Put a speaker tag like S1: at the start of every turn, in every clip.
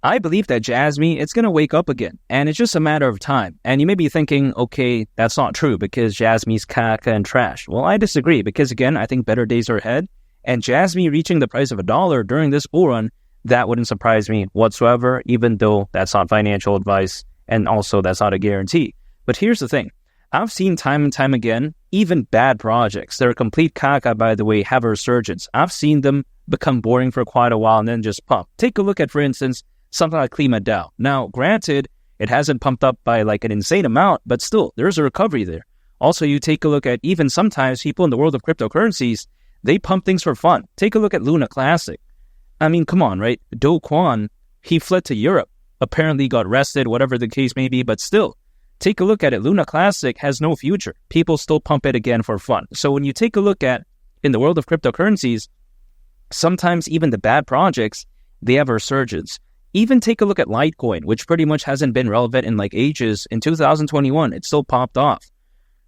S1: I believe that Jasmy, it's going to wake up again, and it's just a matter of time. And you may be thinking, okay, that's not true because Jasmy's caca and trash. Well, I disagree because, again, I think better days are ahead. And Jasmy reaching the price of $1 during this bull run, that wouldn't surprise me whatsoever, even though that's not financial advice, and also that's not a guarantee. But here's the thing. I've seen time and time again, even bad projects, they're complete caca, by the way, have a resurgence. I've seen them become boring for quite a while and then just pump. Take a look at, for instance, something like Klima DAO. Now, granted, it hasn't pumped up by like an insane amount, but still, there's a recovery there. Also, you take a look at even sometimes people in the world of cryptocurrencies, they pump things for fun. Take a look at Luna Classic. I mean, come on, right? Do Kwon, he fled to Europe, apparently got arrested, whatever the case may be, but still, take a look at it. Luna Classic has no future. People still pump it again for fun. So when you take a look at, in the world of cryptocurrencies, sometimes even the bad projects, they have a resurgence. Even take a look at Litecoin, which pretty much hasn't been relevant in like ages. In 2021, it still popped off.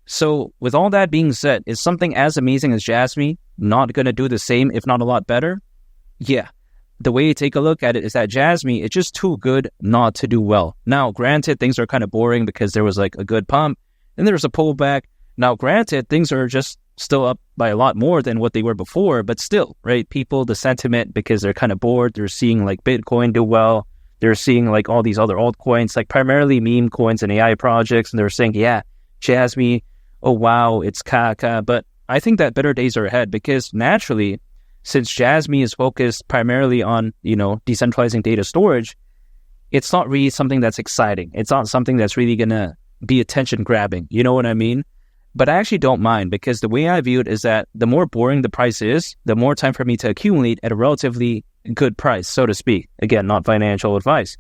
S1: So with all that being said, is something as amazing as Jasmy not going to do the same, if not a lot better? Yeah. The way you take a look at it is that Jasmy is just too good not to do well. Now, granted, things are kind of boring because there was like a good pump, and there was a pullback. Now, granted, things are just still up by a lot more than what they were before, but still, right? People, the sentiment, because they're kind of bored, they're seeing like Bitcoin do well, they're seeing like all these other altcoins, like primarily meme coins and AI projects, and they're saying, yeah, Jasmy, oh wow, it's caca. But I think that better days are ahead because naturally, since Jasmy is focused primarily on, decentralizing data storage, it's not really something that's exciting. It's not something that's really going to be attention grabbing. You know what I mean? But I actually don't mind because the way I view it is that the more boring the price is, the more time for me to accumulate at a relatively good price, so to speak. Again, not financial advice.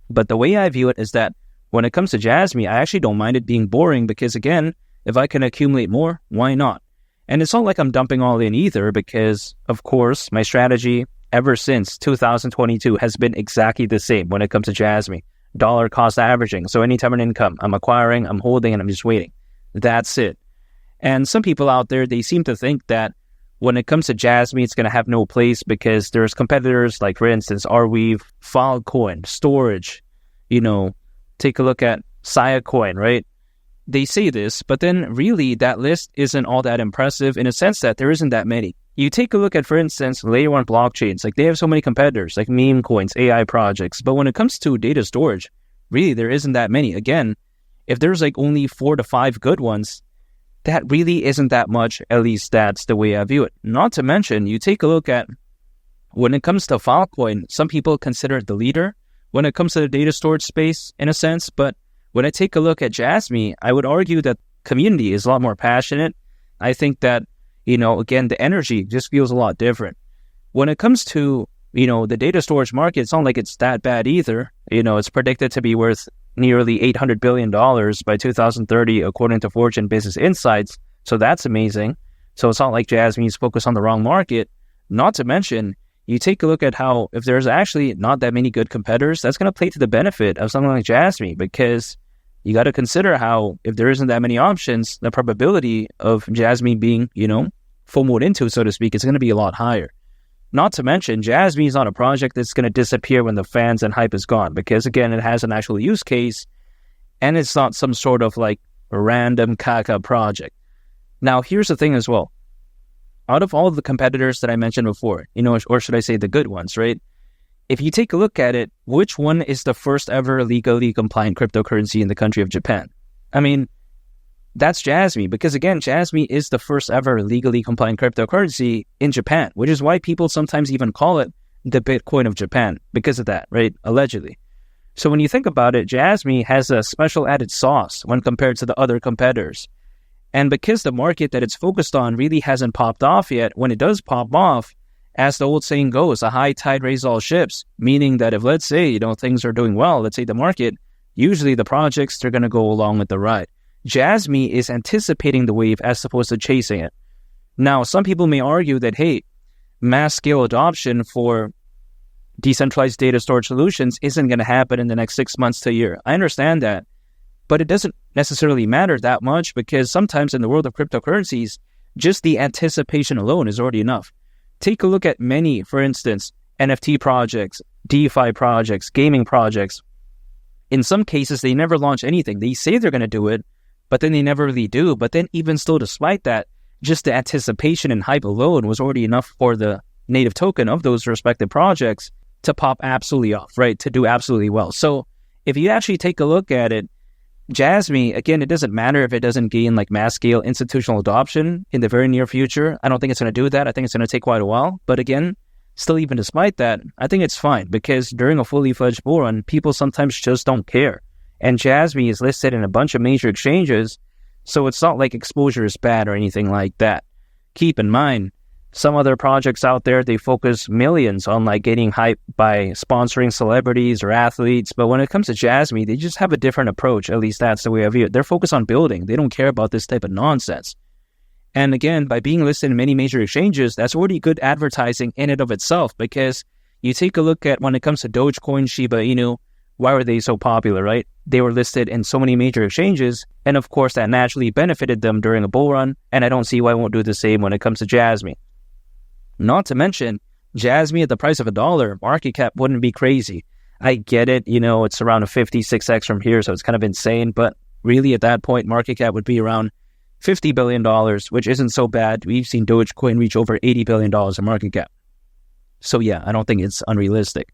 S1: But the way I view it is that when it comes to Jasmy, I actually don't mind it being boring because, again, if I can accumulate more, why not? And it's not like I'm dumping all in either because, of course, my strategy ever since 2022 has been exactly the same when it comes to Jasmy. Dollar cost averaging. So anytime an income, I'm acquiring, I'm holding, and I'm just waiting. That's it. And some people out there, they seem to think that when it comes to Jasmy, it's going to have no place because there's competitors like, for instance, Arweave, Filecoin, Storage, take a look at Siacoin, right? They say this, but then really that list isn't all that impressive in a sense that there isn't that many. You take a look at, for instance, layer one blockchains, like they have so many competitors, like meme coins, AI projects. But when it comes to data storage, really there isn't that many. Again, if there's like only 4 to 5 good ones, that really isn't that much. At least that's the way I view it. Not to mention, you take a look at when it comes to Filecoin, some people consider it the leader when it comes to the data storage space in a sense. But when I take a look at Jasmy, I would argue that community is a lot more passionate. I think that, again, the energy just feels a lot different. When it comes to, the data storage market, it's not like it's that bad either. It's predicted to be worth nearly $800 billion by 2030, according to Fortune Business Insights. So that's amazing. So it's not like Jasmy is focused on the wrong market. Not to mention, you take a look at how if there's actually not that many good competitors, that's going to play to the benefit of something like Jasmy because you got to consider how if there isn't that many options, the probability of Jasmy being, FOMO'd into, so to speak, is going to be a lot higher. Not to mention, Jasmy is not a project that's going to disappear when the fans and hype is gone because, again, it has an actual use case and it's not some sort of like random caca project. Now, here's the thing as well. Out of all of the competitors that I mentioned before, or should I say the good ones, right? If you take a look at it, which one is the first ever legally compliant cryptocurrency in the country of Japan? I mean, that's Jasmy because, again, Jasmy is the first ever legally compliant cryptocurrency in Japan, which is why people sometimes even call it the Bitcoin of Japan because of that, right? Allegedly. So when you think about it, Jasmy has a special added sauce when compared to the other competitors. And because the market that it's focused on really hasn't popped off yet, when it does pop off, as the old saying goes, a high tide raises all ships, meaning that if, let's say, things are doing well, let's say the market, usually the projects, they're going to go along with the ride. Jasmy is anticipating the wave as opposed to chasing it. Now, some people may argue that, hey, mass scale adoption for decentralized data storage solutions isn't going to happen in the next 6 months to a year. I understand that, but it doesn't necessarily matter that much because sometimes in the world of cryptocurrencies, just the anticipation alone is already enough. Take a look at many, for instance, NFT projects, DeFi projects, gaming projects. In some cases, they never launch anything. They say they're going to do it, but then they never really do. But then even still, despite that, just the anticipation and hype alone was already enough for the native token of those respective projects to pop absolutely off, right? To do absolutely well. So if you actually take a look at it, Jasmy, again, it doesn't matter if it doesn't gain like mass scale institutional adoption in the very near future. I don't think it's going to do that. I think it's going to take quite a while. But again, still even despite that, I think it's fine because during a fully fledged bull run, people sometimes just don't care. And Jasmy is listed in a bunch of major exchanges, so it's not like exposure is bad or anything like that. Keep in mind, some other projects out there, they focus millions on like getting hype by sponsoring celebrities or athletes. But when it comes to Jasmy, they just have a different approach. At least that's the way I view it. They're focused on building. They don't care about this type of nonsense. And again, by being listed in many major exchanges, that's already good advertising in and of itself, because you take a look at when it comes to Dogecoin, Shiba Inu, why were they so popular, right? They were listed in so many major exchanges, and of course that naturally benefited them during a bull run, and I don't see why it won't do the same when it comes to Jasmy. Not to mention, Jasmy at the price of $1, market cap wouldn't be crazy. I get it, it's around a 56x from here, so it's kind of insane, but really at that point, market cap would be around $50 billion, which isn't so bad. We've seen Dogecoin reach over $80 billion in market cap. So yeah, I don't think it's unrealistic.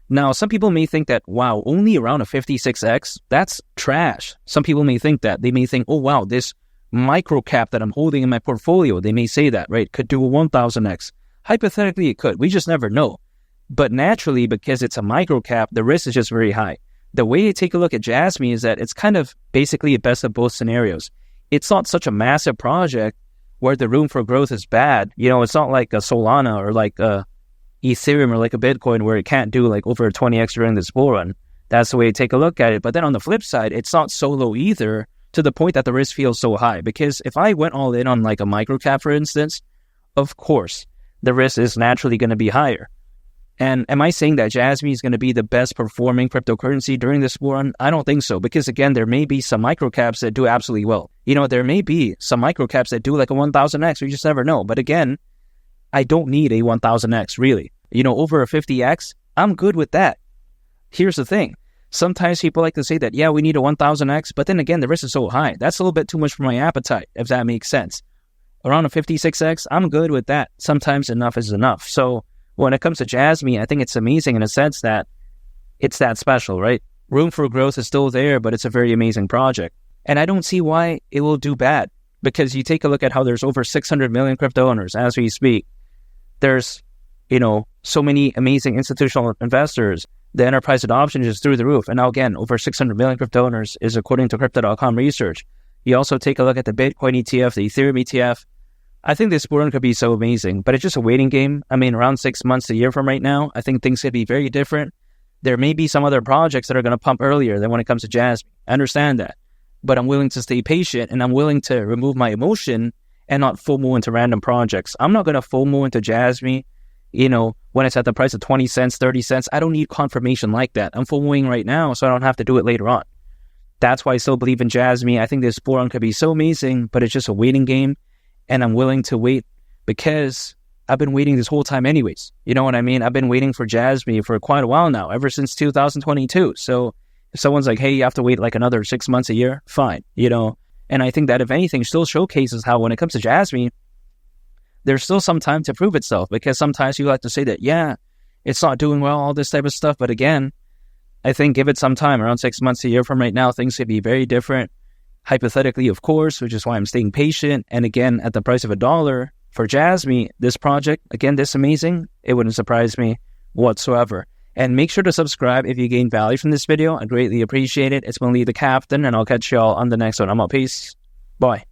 S1: Now, some people may think that, wow, only around a 56x, that's trash. Some people may think that. They may think, oh, wow, this micro cap that I'm holding in my portfolio, they may say that, right, could do a 1000x. Hypothetically, it could. We just never know. But naturally, because it's a micro cap, the risk is just very high. The way you take a look at Jasmy is that it's kind of basically a best of both scenarios. It's not such a massive project where the room for growth is bad. It's not like a Solana or like a Ethereum or like a Bitcoin where it can't do like over a 20x during this bull run. That's the way you take a look at it. But then on the flip side, it's not so low either, to the point that the risk feels so high. Because if I went all in on like a microcap, for instance, of course, the risk is naturally going to be higher. And am I saying that Jasmy is going to be the best performing cryptocurrency during this bull run? I don't think so. Because again, there may be some microcaps that do absolutely well. There may be some microcaps that do like a 1000x. We just never know. But again, I don't need a 1000x really. Over a 50x, I'm good with that. Here's the thing. Sometimes people like to say that, yeah, we need a 1000x, but then again, the risk is so high. That's a little bit too much for my appetite, if that makes sense. Around a 56x, I'm good with that. Sometimes enough is enough. So when it comes to Jasmy, I think it's amazing in a sense that it's that special, right? Room for growth is still there, but it's a very amazing project. And I don't see why it will do bad, because you take a look at how there's over 600 million crypto owners as we speak. There's so many amazing institutional investors. The enterprise adoption is through the roof. And now again, over 600 million crypto owners is according to Crypto.com research. You also take a look at the Bitcoin ETF, the Ethereum ETF. I think this bull run could be so amazing, but it's just a waiting game. I mean, around 6 months, a year from right now, I think things could be very different. There may be some other projects that are going to pump earlier than when it comes to Jasmy. I understand that. But I'm willing to stay patient, and I'm willing to remove my emotion and not FOMO into random projects. I'm not going to FOMO into Jasmy, when it's at the price of 20 cents, 30 cents. I don't need confirmation like that. I'm FOMOing right now, so I don't have to do it later on. That's why I still believe in Jasmy. I think this bull run could be so amazing, but it's just a waiting game, and I'm willing to wait because I've been waiting this whole time anyways. You know what I mean? I've been waiting for Jasmy for quite a while now, ever since 2022. So if someone's like, hey, you have to wait like another 6 months, a year, fine, And I think that if anything still showcases how when it comes to Jasmy, there's still some time to prove itself, because sometimes you like to say that, yeah, it's not doing well, all this type of stuff. But again, I think give it some time, around 6 months, a year from right now, things could be very different. Hypothetically, of course, which is why I'm staying patient. And again, at the price of $1 for Jasmy, this project, again, this amazing, it wouldn't surprise me whatsoever. And make sure to subscribe if you gain value from this video. I greatly appreciate it. It's been Lee the Captain, and I'll catch y'all on the next one. I'm out. Peace. Bye.